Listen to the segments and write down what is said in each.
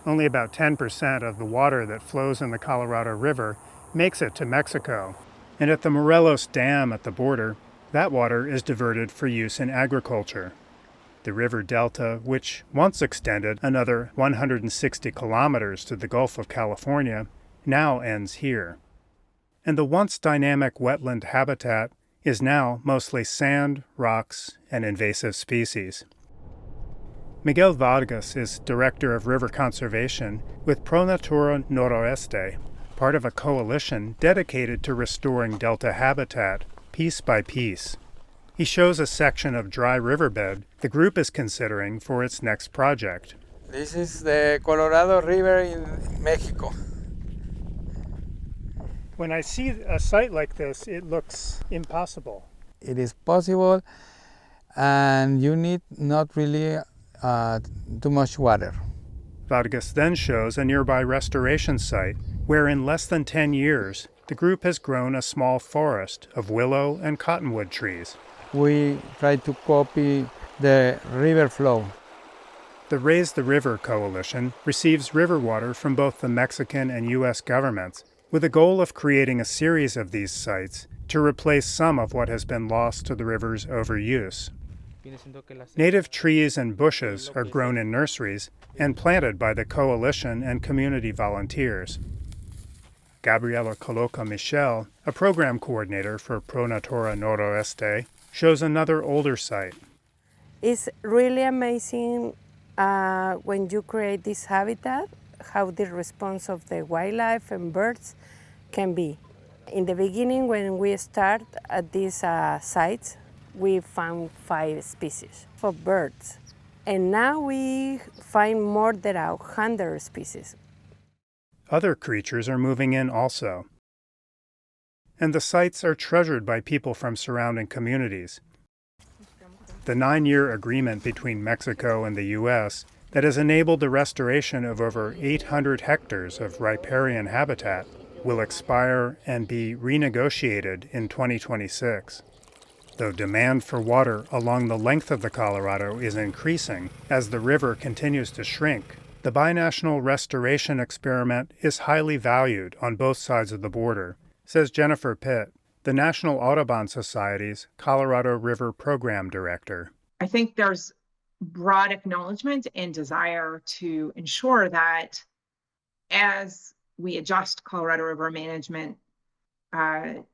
Only about 10% of the water that flows in the Colorado River makes it to Mexico. And at the Morelos Dam at the border, that water is diverted for use in agriculture. The river delta, which once extended another 160 kilometers to the Gulf of California, now ends here. And the once dynamic wetland habitat is now mostly sand, rocks, and invasive species. Miguel Vargas is Director of River Conservation with Pro Natura Noroeste, part of a coalition dedicated to restoring delta habitat piece by piece. He shows a section of dry riverbed the group is considering for its next project. This is the Colorado River in Mexico. When I see a site like this, it looks impossible. It is possible, and you need not really too much water. Vargas then shows a nearby restoration site where in less than 10 years, the group has grown a small forest of willow and cottonwood trees. We try to copy the river flow. The Raise the River Coalition receives river water from both the Mexican and U.S. governments, with a goal of creating a series of these sites to replace some of what has been lost to the river's overuse. Native trees and bushes are grown in nurseries and planted by the coalition and community volunteers. Gabriela Coloca Michel, a program coordinator for Pro Natura Noroeste, shows another older site. It's really amazing when you create this habitat, how the response of the wildlife and birds can be. In the beginning, when we start at these sites, we found 5 species of birds. And now we find more than 100 species. Other creatures are moving in also. And the sites are treasured by people from surrounding communities. The 9-year agreement between Mexico and the U.S. that has enabled the restoration of over 800 hectares of riparian habitat will expire and be renegotiated in 2026. Though demand for water along the length of the Colorado is increasing as the river continues to shrink, the binational restoration experiment is highly valued on both sides of the border, says Jennifer Pitt, the National Audubon Society's Colorado River Program Director. I think there's broad acknowledgement and desire to ensure that as we adjust Colorado River management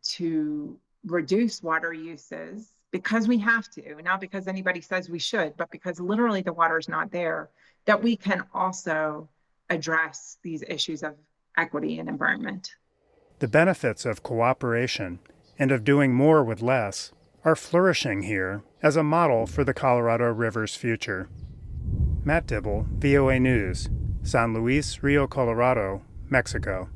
to reduce water uses, because we have to, not because anybody says we should, but because literally the water is not there, that we can also address these issues of equity and environment. The benefits of cooperation and of doing more with less are flourishing here as a model for the Colorado River's future. Matt Dibble, VOA News, San Luis Rio Colorado, Mexico.